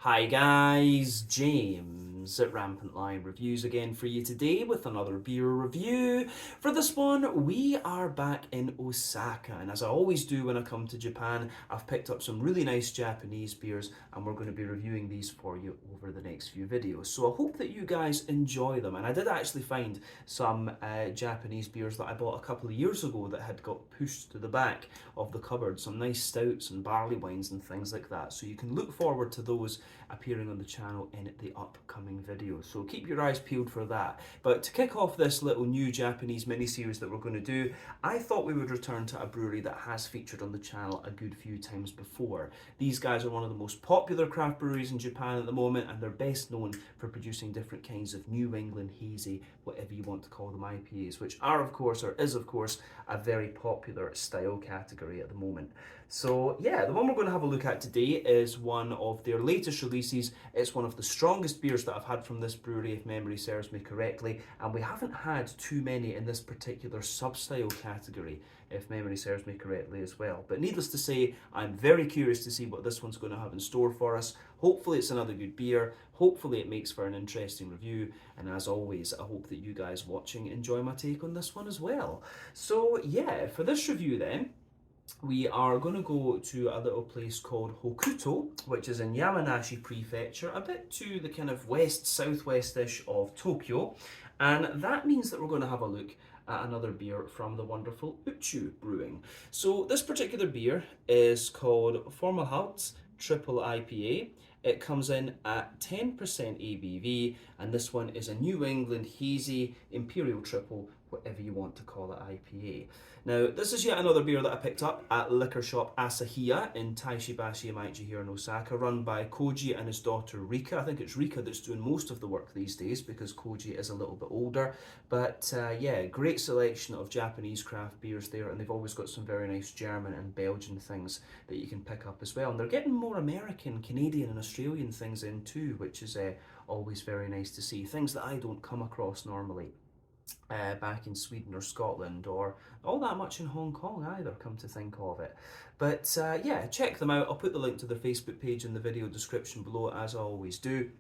Hi guys, James at Rampant Lion Reviews again for you today with another beer review. For this one, we are back in Osaka, and as I always do when I come to Japan, I've picked up some really nice Japanese beers and we're going to be reviewing these for you over the next few videos. So I hope that you guys enjoy them, and I did actually find some Japanese beers that I bought a couple of years ago that had got pushed to the back of the cupboard, some nice stouts and barley wines and things like that, so you can look forward to those appearing on the channel in the upcoming videos. So keep your eyes peeled for that. But to kick off this little new Japanese mini-series that we're going to do, I thought we would return to a brewery that has featured on the channel a good few times before. These guys are one of the most popular craft breweries in Japan at the moment, and they're best known for producing different kinds of New England hazy, whatever you want to call them, IPAs, which are of course, or is of course, a very popular style category at the moment. So yeah, the one we're going to have a look at today is one of their latest releases. It's one of the strongest beers that I've had from this brewery, if memory serves me correctly, and we haven't had too many in this particular sub-style category, if memory serves me correctly as well. But needless to say, I'm very curious to see what this one's going to have in store for us. Hopefully it's another good beer, hopefully it makes for an interesting review, and as always, I hope that you guys watching enjoy my take on this one as well. So yeah, for this review then, we are going to go to a little place called Hokuto, which is in Yamanashi Prefecture, a bit to the kind of west-southwest-ish of Tokyo, and that means that we're going to have a look at another beer from the wonderful Uchu Brewing. So this particular beer is called Fomalhaut Triple IPA. It comes in at 10% ABV, and this one is a New England Hazy Imperial Triple, whatever you want to call it, IPA. Now, this is yet another beer that I picked up at liquor shop Asahiya in Taishibashi Yamaichi here in Osaka, run by Koji and his daughter Rika. I think it's Rika that's doing most of the work these days because Koji is a little bit older. But yeah, great selection of Japanese craft beers there, and they've always got some very nice German and Belgian things that you can pick up as well. And they're getting more American, Canadian and Australian things in too, which is always very nice to see. Things that I don't come across normally. Back in Sweden or Scotland, or all that much in Hong Kong either, come to think of it. But yeah, check them out. I'll put the link to their Facebook page in the video description below, as I always do.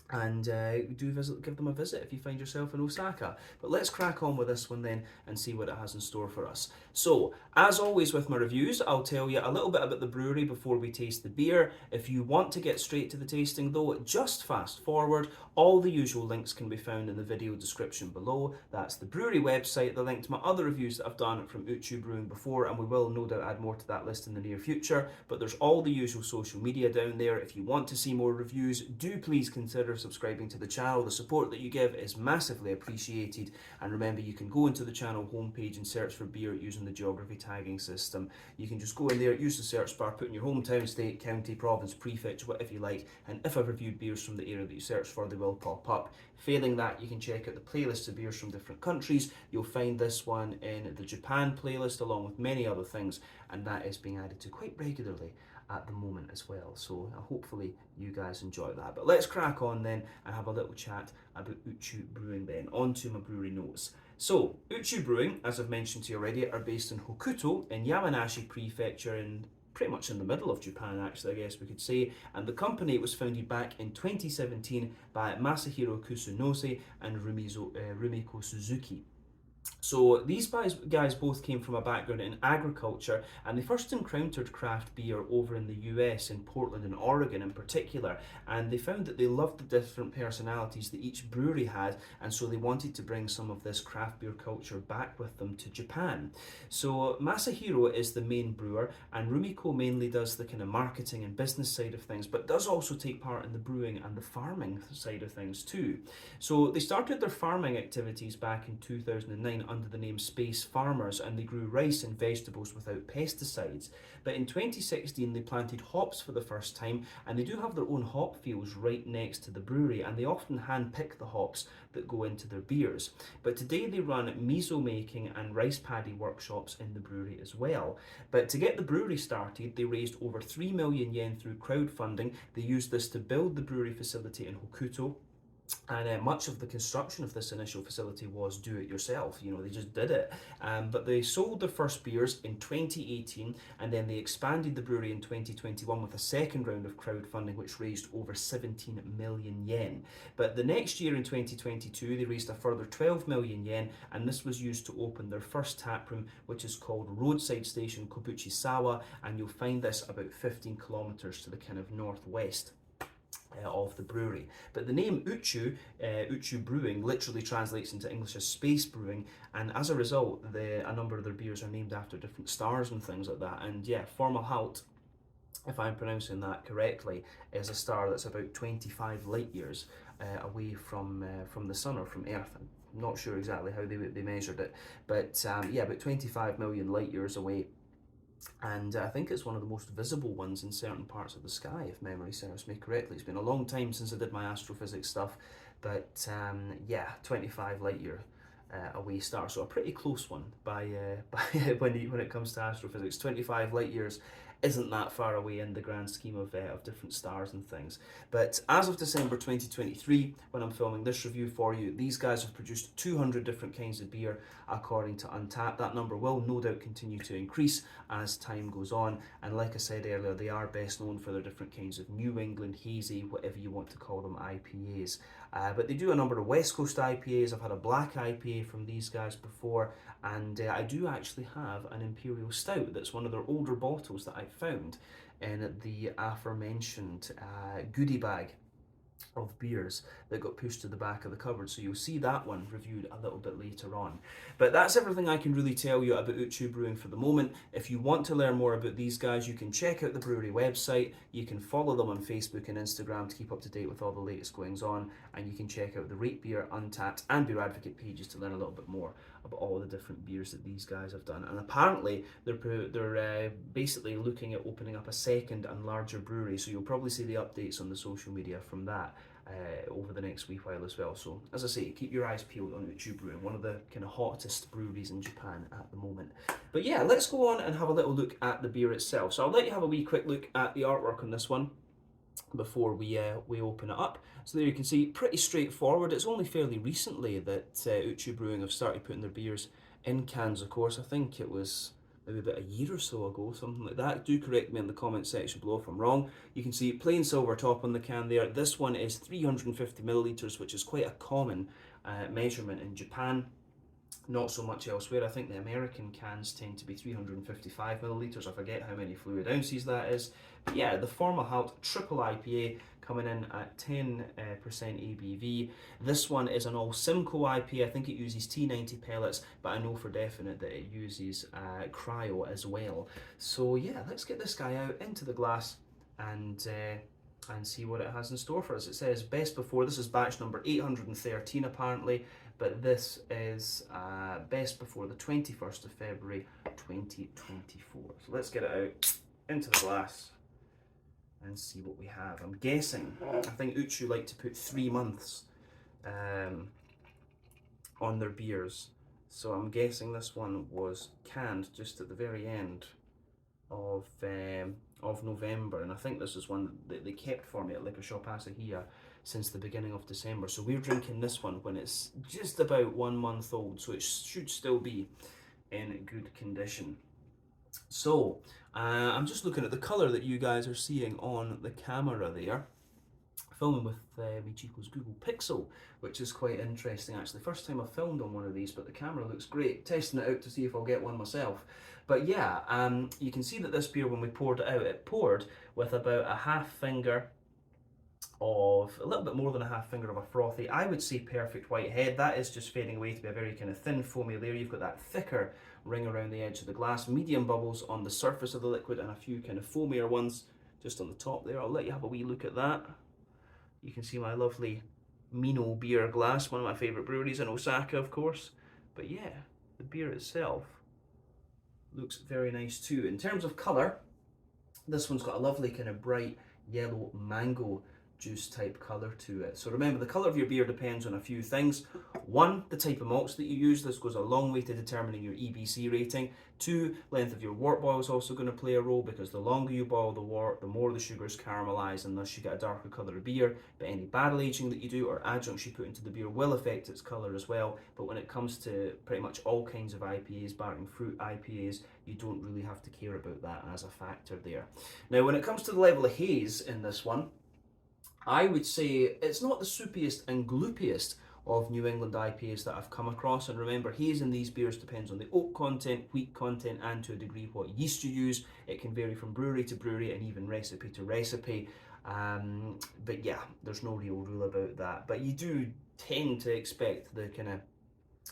And do give them a visit if you find yourself in Osaka. But let's crack on with this one then and see what it has in store for us. So, as always with my reviews, I'll tell you a little bit about the brewery before we taste the beer. If you want to get straight to the tasting though, just fast forward. All the usual links can be found in the video description below. That's the brewery website, the link to my other reviews that I've done from Uchu Brewing before, and we will no doubt add more to that list in the near future. But there's all the usual social media down there. If you want to see more reviews, do please consider subscribing to the channel. The support that you give is massively appreciated, and remember, you can go into the channel homepage and search for beer using the geography tagging system. You can just go in there, use the search bar, put in your hometown, state, county, province, prefecture, whatever you like, and if I've reviewed beers from the area that you search for, they will pop up. Failing that, you can check out the playlist of beers from different countries. You'll find this one in the Japan playlist along with many other things, and that is being added to quite regularly at the moment as well. So hopefully you guys enjoy that. But let's crack on then and have a little chat about Uchu Brewing then. On to my brewery notes. So Uchu Brewing, as I've mentioned to you already, are based in Hokuto in Yamanashi Prefecture, in pretty much in the middle of Japan, actually, I guess we could say. And the company was founded back in 2017 by Masahiro Kusunose and Rumiko Suzuki. So these guys both came from a background in agriculture, and they first encountered craft beer over in the US, in Portland and Oregon in particular, and they found that they loved the different personalities that each brewery had, and so they wanted to bring some of this craft beer culture back with them to Japan. So Masahiro is the main brewer, and Rumiko mainly does the kind of marketing and business side of things, but does also take part in the brewing and the farming side of things too. So they started their farming activities back in 2009 under the name Space Farmers, and they grew rice and vegetables without pesticides. But in 2016 they planted hops for the first time, and they do have their own hop fields right next to the brewery, and they often hand pick the hops that go into their beers. But today they run miso making and rice paddy workshops in the brewery as well. But to get the brewery started, they raised over 3 million yen through crowdfunding. They used this to build the brewery facility in Hokuto, And much of the construction of this initial facility was do it yourself. You know, they just did it. But they sold their first beers in 2018, and then they expanded the brewery in 2021 with a second round of crowdfunding, which raised over 17 million yen. But the next year in 2022, they raised a further 12 million yen, and this was used to open their first tap room, which is called Roadside Station Kobuchisawa, and you'll find this about 15 kilometers to the kind of northwest of the brewery. But the name Uchu, Uchu Brewing, literally translates into English as space brewing, and as a result, a number of their beers are named after different stars and things like that. And yeah, Fomalhaut, if I'm pronouncing that correctly, is a star that's about 25 light years away from the sun or from Earth. I'm not sure exactly how they measured it, but yeah, about 25 million light years away. And I think it's one of the most visible ones in certain parts of the sky, if memory serves me correctly. It's been a long time since I did my astrophysics stuff, but yeah, 25 light year away star, so a pretty close one by when it comes to astrophysics. 25 light years isn't that far away in the grand scheme of different stars and things. But as of December 2023, when I'm filming this review for you, these guys have produced 200 different kinds of beer according to Untappd. That number will no doubt continue to increase as time goes on, and like I said earlier, they are best known for their different kinds of New England hazy, whatever you want to call them, IPAs. But they do a number of West Coast IPAs. I've had a black IPA from these guys before, and I do actually have an Imperial Stout that's one of their older bottles that I found in the aforementioned goodie bag of beers that got pushed to the back of the cupboard, so you'll see that one reviewed a little bit later on. But that's everything I can really tell you about Uchu Brewing for the moment. If you want to learn more about these guys, you can check out the brewery website, you can follow them on Facebook and Instagram to keep up to date with all the latest goings on, and you can check out the Rate Beer, Untappd and Beer Advocate pages to learn a little bit more about all the different beers that these guys have done. And apparently they're basically looking at opening up a second and larger brewery, so you'll probably see the updates on the social media from that over the next wee while as well. So as I say, keep your eyes peeled on Uchu Brewing, one of the kind of hottest breweries in Japan at the moment. But yeah, let's go on and have a little look at the beer itself. So I'll let you have a wee quick look at the artwork on this one before we open it up. So there you can see, pretty straightforward. It's only fairly recently that Uchu Brewing have started putting their beers in cans, of course. I think it was maybe about a year or so ago, something like that. Do correct me in the comment section below if I'm wrong. You can see plain silver top on the can there. This one is 350 millilitres, which is quite a common measurement in Japan. Not so much elsewhere. I think the American cans tend to be 355 millilitres. I forget how many fluid ounces that is. But yeah, the Fomalhaut Triple IPA coming in at 10% ABV. This one is an all Simcoe IPA. I think it uses T90 pellets, but I know for definite that it uses cryo as well. So yeah, let's get this guy out into the glass and see what it has in store for us. It says best before. This is batch number 813 apparently, but this is best before the 21st of February 2024. So let's get it out into the glass and see what we have. I'm guessing, I think Uchu like to put 3 months on their beers, so I'm guessing this one was canned just at the very end of November, and I think this is one that they kept for me at Liquor Shop Asahiya since the beginning of December. So we're drinking this one when it's just about 1 month old, so it should still be in good condition. So I'm just looking at the colour that you guys are seeing on the camera there. Filming with Michiko's Google Pixel, which is quite interesting actually. First time I've filmed on one of these, but the camera looks great. Testing it out to see if I'll get one myself. But yeah, you can see that this beer, when we poured it out, it poured with about a half finger of, a little bit more than a half finger of a frothy, I would say perfect white head. That is just fading away to be a very kind of thin foamy layer. You've got that thicker ring around the edge of the glass, medium bubbles on the surface of the liquid, and a few kind of foamier ones just on the top there. I'll let you have a wee look at that. You can see my lovely Mino beer glass, one of my favourite breweries in Osaka, of course. But yeah, the beer itself looks very nice too. In terms of colour, this one's got a lovely kind of bright yellow mango juice type colour to it. So remember, the colour of your beer depends on a few things. One, the type of malts that you use. This goes a long way to determining your EBC rating. Two, length of your wort boil is also going to play a role, because the longer you boil the wort, the more the sugars caramelise and thus you get a darker colour of beer. But any barrel aging that you do or adjuncts you put into the beer will affect its colour as well. But when it comes to pretty much all kinds of IPAs, barring fruit IPAs, you don't really have to care about that as a factor there. Now, when it comes to the level of haze in this one, I would say it's not the soupiest and gloopiest of New England IPAs that I've come across. And remember, haze in these beers depends on the oak content, wheat content, and to a degree what yeast you use. It can vary from brewery to brewery and even recipe to recipe. But yeah, there's no real rule about that. But you do tend to expect the kind of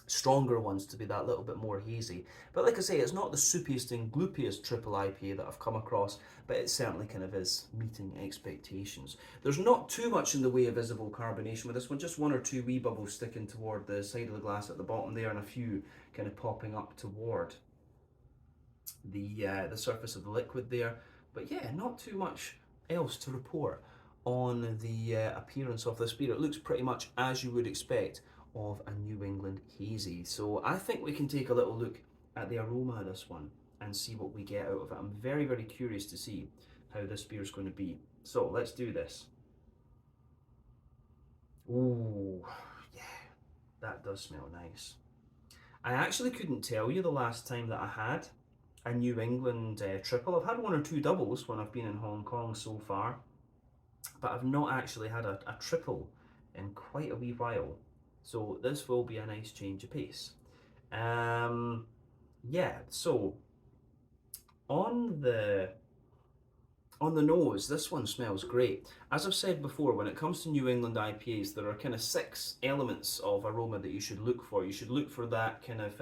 stronger ones to be that little bit more hazy. But like I say, it's not the soupiest and gloopiest triple IPA that I've come across, but it certainly kind of is meeting expectations. There's not too much in the way of visible carbonation with this one, just one or two wee bubbles sticking toward the side of the glass at the bottom there, and a few kind of popping up toward the surface of the liquid there. But yeah, not too much else to report on the appearance of this beer. It looks pretty much as you would expect of a New England hazy. So I think we can take a little look at the aroma of this one and see what we get out of it. I'm very, very curious to see how this beer is going to be. So let's do this. Ooh, yeah, that does smell nice. I actually couldn't tell you the last time that I had a New England triple. I've had one or two doubles when I've been in Hong Kong so far, but I've not actually had a triple in quite a wee while. So this will be a nice change of pace. Yeah, so on the nose, this one smells great. As I've said before, when it comes to New England IPAs, there are kind of 6 elements of aroma that you should look for. You should look for that kind of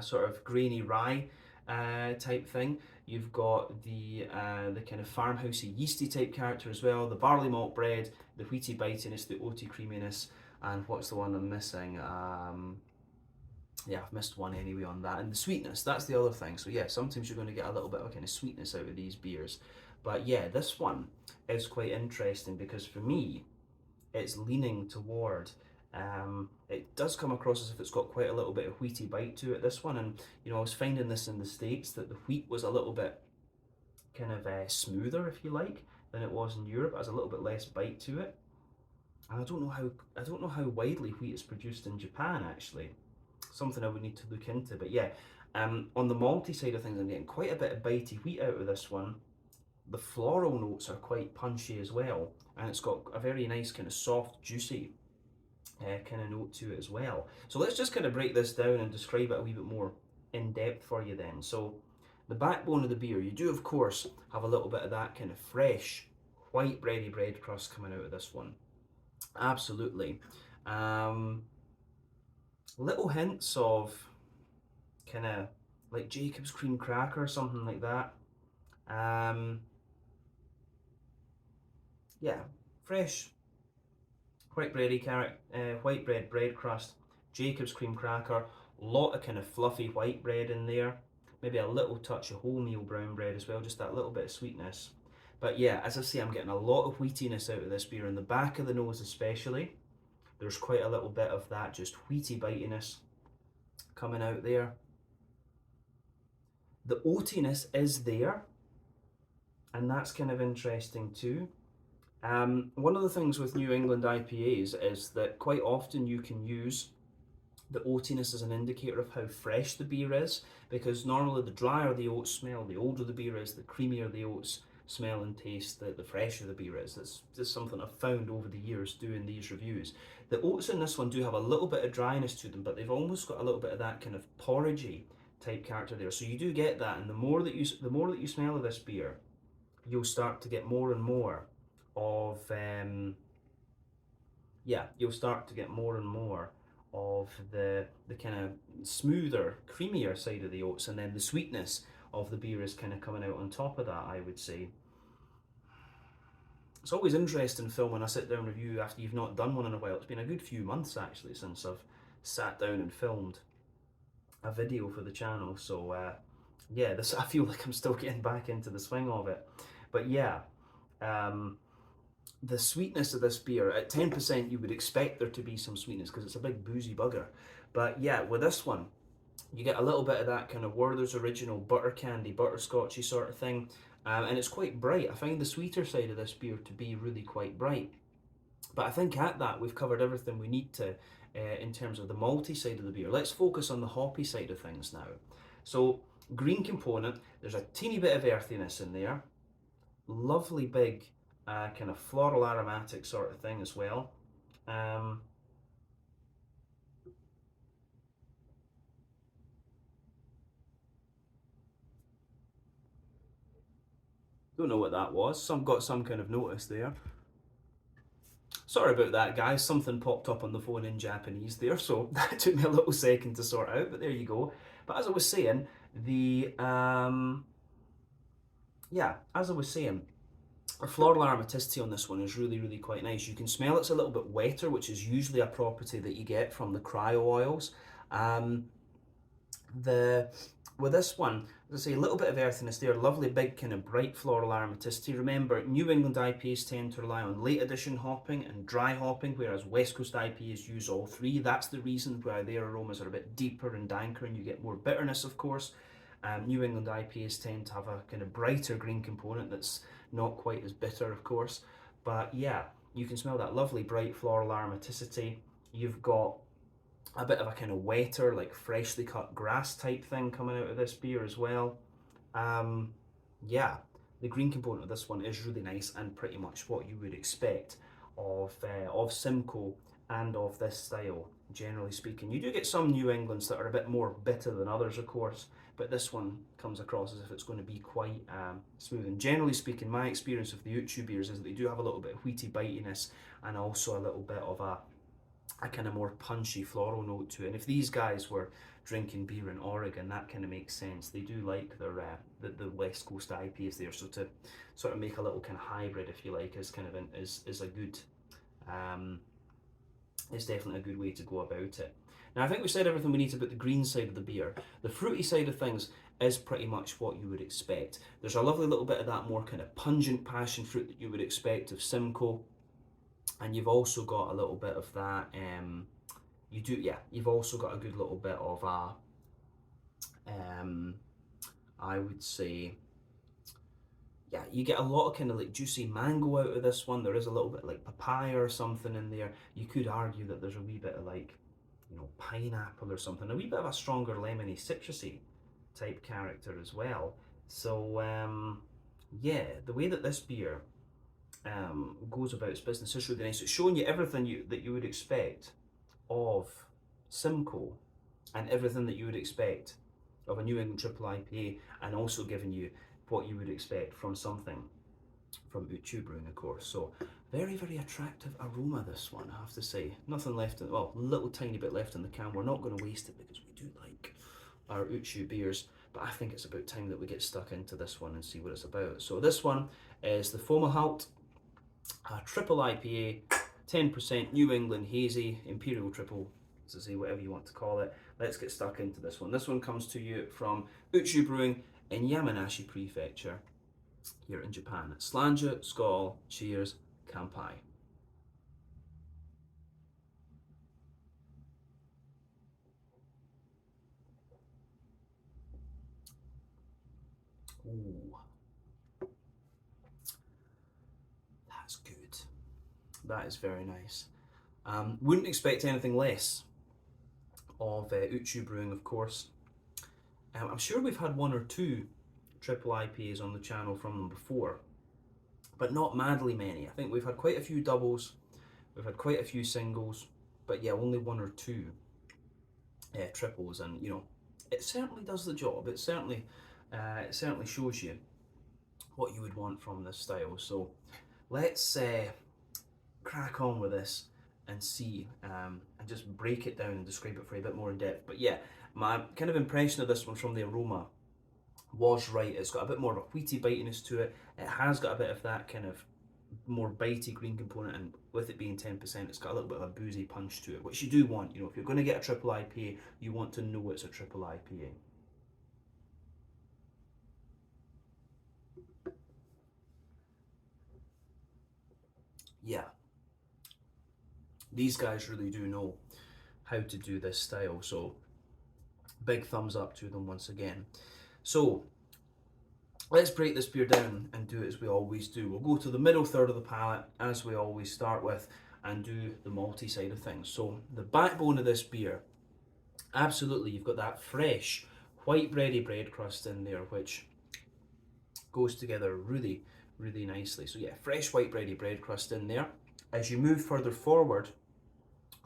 sort of grainy rye type thing. You've got the kind of farmhousey yeasty type character as well, the barley malt bread, the wheaty bitiness, the oaty creaminess, and what's the one I'm missing? Yeah, I've missed one anyway on that. And the sweetness, that's the other thing. So yeah, sometimes you're going to get a little bit of kind of sweetness out of these beers. But yeah, this one is quite interesting because for me, it's leaning toward, it does come across as if it's got quite a little bit of wheaty bite to it, this one. And you know, I was finding this in the States that the wheat was a little bit kind of smoother, if you like, than it was in Europe. It has a little bit less bite to it. And I don't know how widely wheat is produced in Japan actually. Something I would need to look into. But yeah, on the malty side of things, I'm getting quite a bit of bitey wheat out of this one. The floral notes are quite punchy as well, and it's got a very nice kind of soft, juicy kind of note to it as well. So let's just kind of break this down and describe it a wee bit more in depth for you then. So the backbone of the beer, you do of course have a little bit of that kind of fresh, white bready bread crust coming out of this one. Absolutely. Little hints of kind of like Jacob's cream cracker, something like that. Yeah, fresh white bread bread crust, Jacob's cream cracker, a lot of kind of fluffy white bread in there, maybe a little touch of wholemeal brown bread as well, just that little bit of sweetness. But yeah, as I say, I'm getting a lot of wheatiness out of this beer, in the back of the nose especially. There's quite a little bit of that just wheaty bitiness coming out there. The oatiness is there, and that's kind of interesting too. One of the things with New England IPAs is that quite often you can use the oatiness as an indicator of how fresh the beer is, because normally the drier the oats smell, the older the beer is, the creamier the oats smell and taste, the fresher the beer is. That's just something I've found over the years doing these reviews. The oats in this one do have a little bit of dryness to them, but they've almost got a little bit of that kind of porridgey type character there. So you do get that, and the more that you smell of this beer, you'll start to get more and more of you'll start to get more and more of the kind of smoother, creamier side of the oats, and then the sweetness of the beer is kind of coming out on top of that, I would say. It's always interesting filming a sit-down review after you've not done one in a while. It's been a good few months actually since I've sat down and filmed a video for the channel, so yeah, this I feel like I'm still getting back into the swing of it. But yeah, the sweetness of this beer, at 10% you would expect there to be some sweetness because it's a big boozy bugger. But yeah, with this one, you get a little bit of that kind of Werther's Original butter candy, butterscotchy sort of thing. And it's quite bright. I find the sweeter side of this beer to be really quite bright. But I think at that, we've covered everything we need to in terms of the malty side of the beer. Let's focus on the hoppy side of things now. So, green component, there's a teeny bit of earthiness in there. Lovely big kind of floral aromatic sort of thing as well. Don't know what that was. Got some kind of notice there. Sorry about that, guys. Something popped up on the phone in Japanese there, so that took me a little second to sort out. But there you go. But as I was saying, the yeah, as I was saying, the floral aromaticity on this one is really, really quite nice. You can smell it's a little bit wetter, which is usually a property that you get from the cryo oils. The With this one, as I say, a little bit of earthiness there, lovely big kind of bright floral aromaticity. Remember, New England IPAs tend to rely on late addition hopping and dry hopping, whereas West Coast IPAs use all three. That's the reason why their aromas are a bit deeper and danker and you get more bitterness, of course. New England IPAs tend to have a kind of brighter green component that's not quite as bitter, of course. But yeah, you can smell that lovely bright floral aromaticity. You've got a bit of a kind of wetter, like freshly cut grass type thing coming out of this beer as well. Yeah, the green component of this one is really nice and pretty much what you would expect of Simcoe and of this style, generally speaking. You do get some New Englands that are a bit more bitter than others, of course, but this one comes across as if it's going to be quite smooth. And generally speaking, my experience of the Uchu beers is that they do have a little bit of wheaty bitiness and also a little bit of a kind of more punchy floral note to it. And if these guys were drinking beer in Oregon, that kind of makes sense. They do like their the West Coast IPAs there, so to sort of make a little kind of hybrid, if you like, is kind of is a good is definitely a good way to go about it. Now I think we said everything we need about the green side of the beer. The fruity side of things is pretty much what you would expect. There's a lovely little bit of that more kind of pungent passion fruit that you would expect of Simcoe. And you've also got a little bit of that. You've also got a good little bit of a. I would say, yeah, you get a lot of kind of like juicy mango out of this one. There is a little bit like papaya or something in there. You could argue that there's a wee bit of like, pineapple or something. A wee bit of a stronger lemony, citrusy type character as well. So yeah, the way that this beer goes about its business is really nice. It's showing you everything that you would expect of Simcoe and everything that you would expect of a New England Triple IPA, and also giving you what you would expect from something from Uchu Brewing, of course. So very, very attractive aroma, this one, I have to say. Nothing left in, well, a little tiny bit left in the can. We're not going to waste it because we do like our Uchu beers, but I think it's about time that we get stuck into this one and see what it's about. So this one is the Fomalhaut Triple IPA, 10% New England Hazy, Imperial Triple, to say whatever you want to call it. Let's get stuck into this one. This one comes to you from Uchu Brewing in Yamanashi Prefecture here in Japan. Slanja, Skål, cheers, Kampai. Ooh, that's good. That is very nice. Wouldn't expect anything less of Uchu Brewing, of course. I'm sure we've had one or two triple IPAs on the channel from them before, but not madly many. I think we've had quite a few doubles, we've had quite a few singles, but yeah, only one or two triples, and it certainly does the job. It certainly shows you what you would want from this style. So let's crack on with this and see and just break it down and describe it for you a bit more in depth. But yeah, my kind of impression of this one from the aroma was right. It's got a bit more of a wheaty bitiness to it. It has got a bit of that kind of more bitey green component, and with it being 10%, it's got a little bit of a boozy punch to it, which you do want. If you're going to get a triple IPA, you want to know it's a triple IPA. yeah, these guys really do know how to do this style. So big thumbs up to them once again. So let's break this beer down and do it as we always do. We'll go to the middle third of the palate, as we always start with, and do the malty side of things. So the backbone of this beer, absolutely, you've got that fresh white bready bread crust in there, which goes together really, really nicely. So yeah, fresh white bready bread crust in there. As you move further forward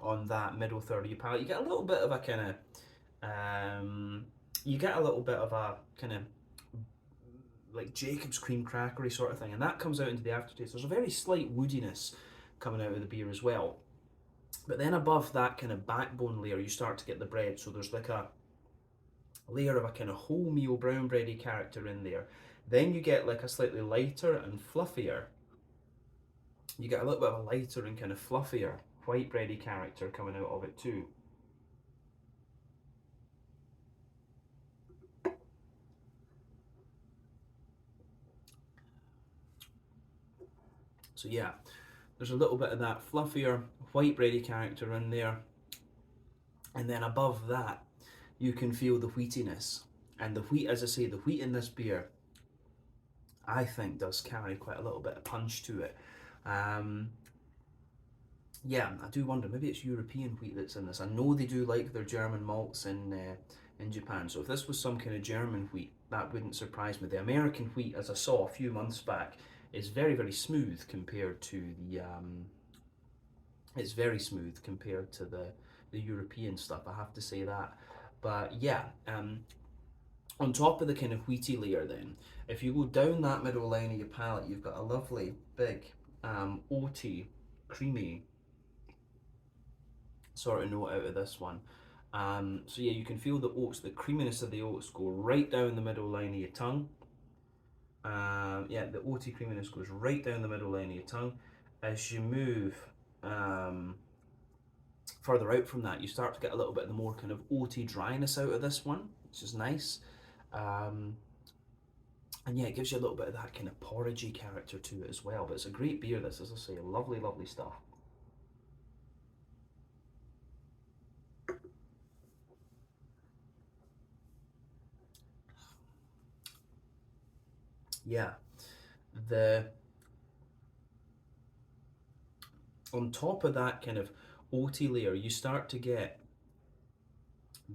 on that middle third of your palate, you get a little bit of a kind of, you get a little bit of a kind of like Jacob's cream crackery sort of thing, and that comes out into the aftertaste. There's a very slight woodiness coming out of the beer as well. But then above that kind of backbone layer, you start to get the bread. So there's like a layer of a kind of wholemeal brown bready character in there. Then you get like a slightly lighter and fluffier. You get a little bit of a lighter and kind of fluffier white bready character coming out of it too. So yeah, there's a little bit of that fluffier white bready character in there. And then above that, you can feel the wheatiness. And the wheat, as I say, the wheat in this beer, I think does carry quite a little bit of punch to it. Yeah, I do wonder, maybe it's European wheat that's in this. I know they do like their German malts in Japan, so if this was some kind of German wheat, that wouldn't surprise me. The American wheat, as I saw a few months back, is very, very smooth compared to the it's very smooth compared to the European stuff, I have to say that. But yeah, on top of the kind of wheaty layer then, if you go down that middle line of your palate, you've got a lovely, big, oaty, creamy sort of note out of this one. So yeah, you can feel the oats, the creaminess of the oats go right down the middle line of your tongue. Yeah, the oaty creaminess goes right down the middle line of your tongue. As you move further out from that, you start to get a little bit of the more kind of oaty dryness out of this one, which is nice. And yeah, it gives you a little bit of that kind of porridgey character to it as well. But it's a great beer, this, as I say, lovely, lovely stuff. Yeah, the on top of that kind of oaty layer, you start to get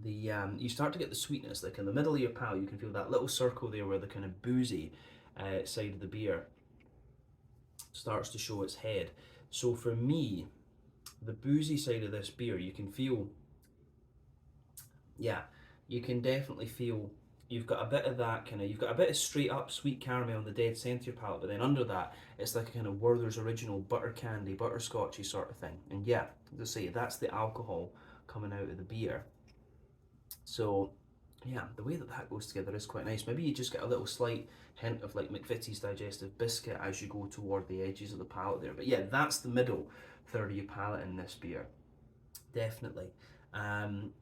the sweetness. Like in the middle of your palate, you can feel that little circle there where the kind of boozy side of the beer starts to show its head. So for me, the boozy side of this beer, you can feel, yeah, you can definitely feel you've got a bit of that kind of, you've got a bit of straight up sweet caramel on the dead centre of your palate, but then under that, it's like a kind of Werther's original butter candy, butterscotchy sort of thing. And yeah, as I say, that's the alcohol coming out of the beer. So yeah, the way that that goes together is quite nice. Maybe you just get a little slight hint of like McVitie's digestive biscuit as you go toward the edges of the palate there. But yeah, that's the middle third of your palate in this beer, definitely.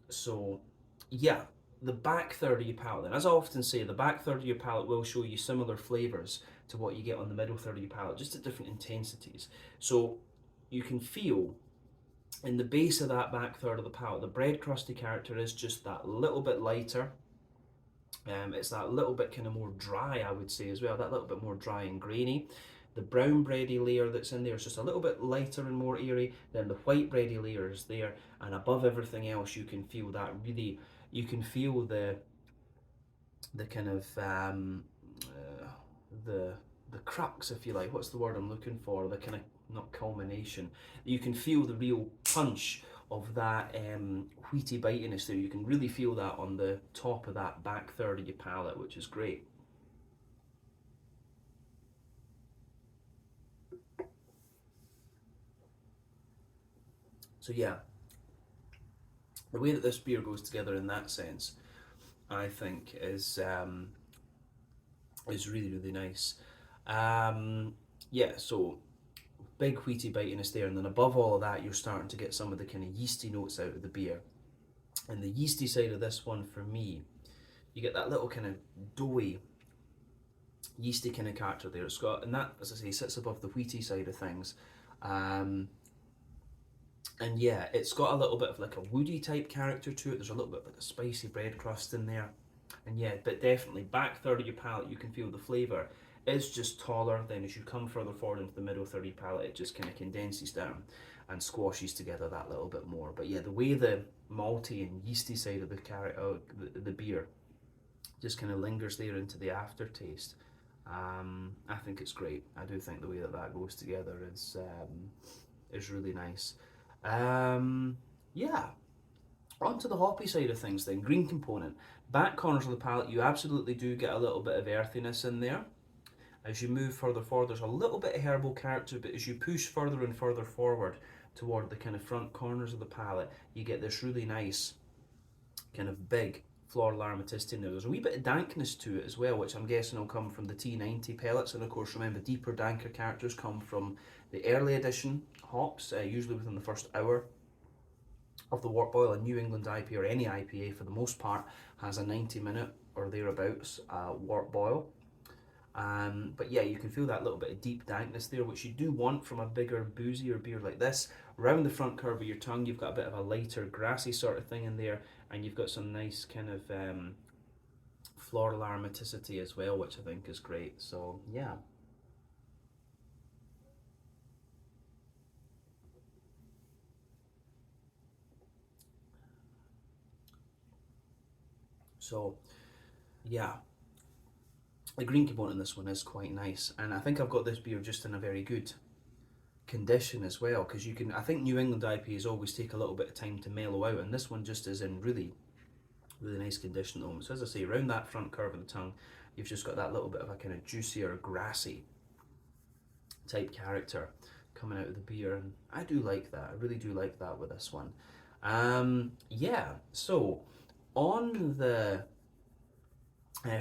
So yeah, the back third of your palate then, as I often say, the back third of your palate will show you similar flavours to what you get on the middle third of your palate, just at different intensities. So you can feel in the base of that back third of the palate, the bread crusty character is just that little bit lighter. It's that little bit kind of more dry, I would say, as well, that little bit more dry and grainy. The brown bready layer that's in there is just a little bit lighter and more airy. Then the white bready layer is there, and above everything else, you can feel that really. You can feel the kind of the the crux, if you like. What's the word I'm looking for? The kind of, not culmination. You can feel the real punch of that wheaty bitiness there. You can really feel that on the top of that back third of your palate, which is great. So yeah, the way that this beer goes together in that sense, I think, is really, really nice. Yeah, so big wheaty bitiness there, and then above all of that, you're starting to get some of the kind of yeasty notes out of the beer. And the yeasty side of this one, for me, you get that little kind of doughy, yeasty kind of character there. It's got, and that, as I say, sits above the wheaty side of things. And yeah, it's got a little bit of like a woody type character to it. There's a little bit of like a spicy bread crust in there. And yeah, but definitely back third of your palate, you can feel the flavour is just taller. Then as you come further forward into the middle third of your palate, it just kind of condenses down and squashes together that little bit more. But yeah, the way the malty and yeasty side of the beer just kind of lingers there into the aftertaste. I think it's great. I do think the way that that goes together is really nice. Yeah, onto the hoppy side of things then. Green component. Back corners of the palate, you absolutely do get a little bit of earthiness in there. As you move further forward, there's a little bit of herbal character, but as you push further and further forward toward the kind of front corners of the palate, you get this really nice kind of big floral aromaticity in there. There's a wee bit of dankness to it as well, which I'm guessing will come from the T90 pellets. And of course, remember, deeper, danker characters come from the early edition hops, usually within the first hour of the wort boil. A New England IPA, or any IPA for the most part, has a 90-minute or thereabouts wort boil. But yeah, you can feel that little bit of deep dankness there, which you do want from a bigger, boozier beer like this. Around the front curve of your tongue, you've got a bit of a lighter, grassy sort of thing in there, and you've got some nice kind of floral aromaticity as well, which I think is great. So yeah. So yeah, the green component in this one is quite nice, and I think I've got this beer just in a very good condition as well, because you can, I think New England IPAs always take a little bit of time to mellow out, and this one just is in really nice condition at the moment. So as I say, around that front curve of the tongue, you've just got that little bit of a kind of juicier, grassy type character coming out of the beer, and I do like that. I really do like that with this one. Yeah, so on the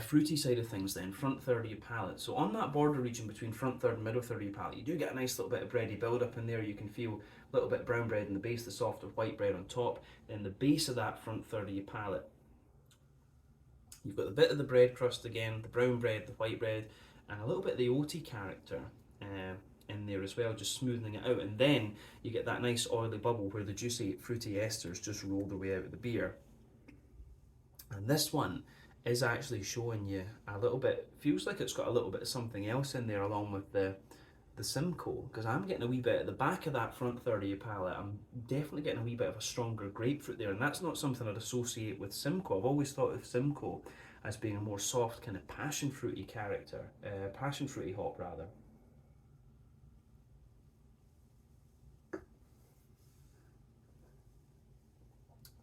fruity side of things then, front third of your palate. So on that border region between front third and middle third of your palate, you do get a nice little bit of bready build up in there. You can feel a little bit of brown bread in the base, the softer white bread on top. Then the base of that front third of your palate, you've got the bit of the bread crust again, the brown bread, the white bread, and a little bit of the oaty character in there as well, just smoothing it out. And then you get that nice oily bubble where the juicy fruity esters just roll their way out of the beer. And this one is actually showing you a little bit, feels like it's got a little bit of something else in there along with the Simcoe, because I'm getting a wee bit at the back of that front third of your palate. I'm definitely getting a wee bit of a stronger grapefruit there, and that's not something I'd associate with Simcoe. I've always thought of Simcoe as being a more soft kind of passion fruity character, passion fruity hop rather.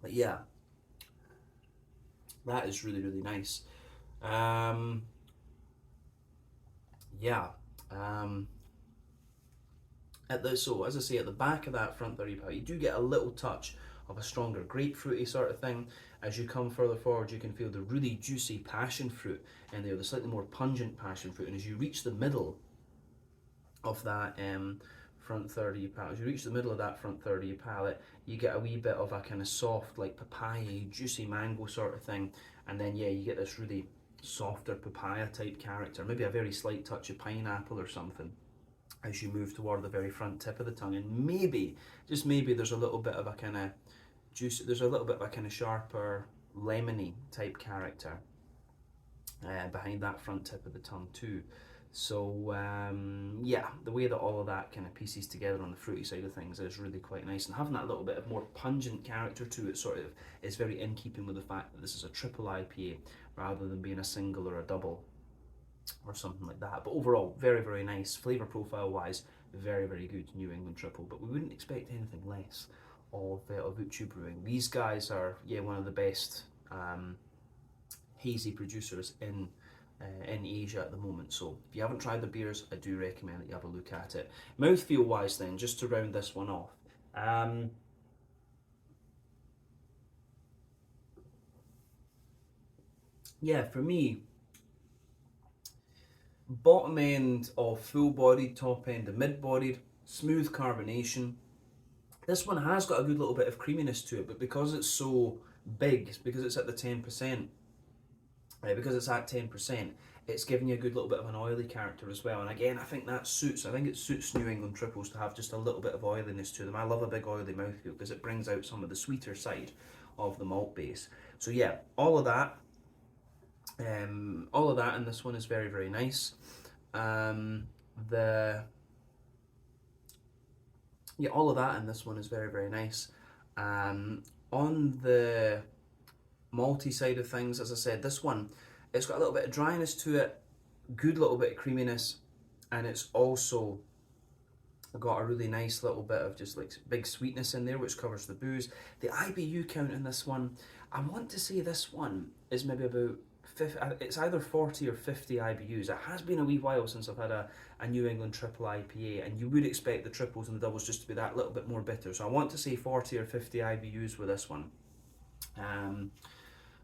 But yeah, that is really nice. Yeah. So as I say, at the back of that front 30 palate, you do get a little touch of a stronger grapefruity sort of thing. As you come further forward, you can feel the really juicy passion fruit in there, the slightly more pungent passion fruit. And as you reach the middle of that front third of your palate, as you reach the middle of that front third of your palate, you get a wee bit of a kind of soft, like papaya, juicy mango sort of thing. And then yeah, you get this really softer papaya type character, maybe a very slight touch of pineapple or something as you move toward the very front tip of the tongue. And maybe, just maybe, there's a little bit of a kind of juice, there's a little bit of a kind of sharper lemony type character behind that front tip of the tongue too. So yeah, the way that all of that kind of pieces together on the fruity side of things is really quite nice, and having that little bit of more pungent character to it sort of is very in keeping with the fact that this is a triple IPA rather than being a single or a double or something like that. But overall, very nice. Flavour profile wise, very good New England triple, but we wouldn't expect anything less of Uchu Brewing. These guys are, yeah, one of the best hazy producers in Asia at the moment. So if you haven't tried the beers, I do recommend that you have a look at it. Mouthfeel wise then, just to round this one off, yeah, for me, bottom end of full bodied, top end of mid bodied, smooth carbonation. This one has got a good little bit of creaminess to it, but because it's so big, because it's at the 10%, because it's at 10%, it's giving you a good little bit of an oily character as well. And again, I think that suits. I think it suits New England triples to have just a little bit of oiliness to them. I love a big oily mouthfeel because it brings out some of the sweeter side of the malt base. So yeah, all of that in this one is very, very nice. All of that in this one is very, very nice. On the malty side of things, as I said, this one, it's got a little bit of dryness to it, good little bit of creaminess, and it's also got a really nice little bit of just like big sweetness in there, which covers the booze. The IBU count in this one, I want to say this one is maybe about 50, it's either 40 or 50 IBUs. It has been a wee while since I've had a New England triple IPA, and you would expect the triples and the doubles just to be that little bit more bitter. So I want to say 40 or 50 IBUs with this one.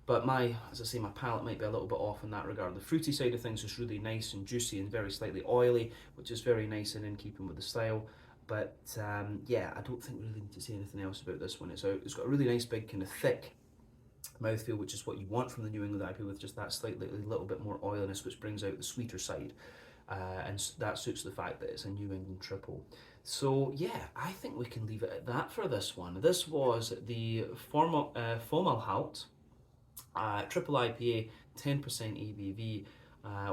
But as I say, my palate might be a little bit off in that regard. The fruity side of things is really nice and juicy and very slightly oily, which is very nice and in keeping with the style. But yeah, I don't think we really need to say anything else about this one. It's got a really nice big kind of thick mouthfeel, which is what you want from the New England IPA, with just that slightly little bit more oiliness, which brings out the sweeter side. And that suits the fact that it's a New England triple. So yeah, I think we can leave it at that for this one. This was the Fomalhaut triple IPA, 10% ABV,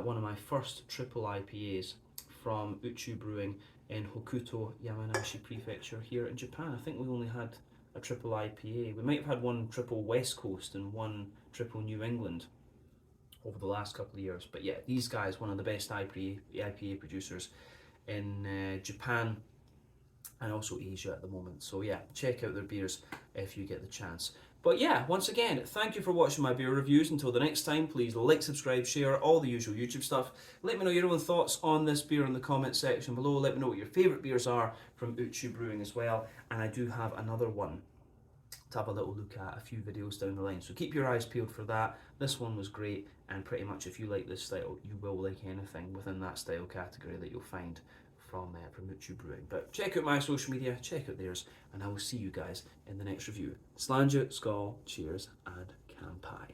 one of my first triple IPAs from Uchu Brewing in Hokuto, Yamanashi Prefecture here in Japan. I think we only had a triple IPA. We might have had one triple West Coast and one triple New England over the last couple of years. But yeah, these guys, one of the best IPA producers in Japan and also Asia at the moment. So yeah, check out their beers if you get the chance. But yeah, once again, thank you for watching my beer reviews. Until the next time, please like, subscribe, share, all the usual YouTube stuff. Let me know your own thoughts on this beer in the comment section below. Let me know what your favourite beers are from Uchu Brewing as well. And I do have another one to have a little look at a few videos down the line. So keep your eyes peeled for that. This one was great, and pretty much if you like this style, you will like anything within that style category that you'll find from Uchu Brewing. But check out my social media, check out theirs, and I will see you guys in the next review. Slàinte, skål, cheers, and kanpai.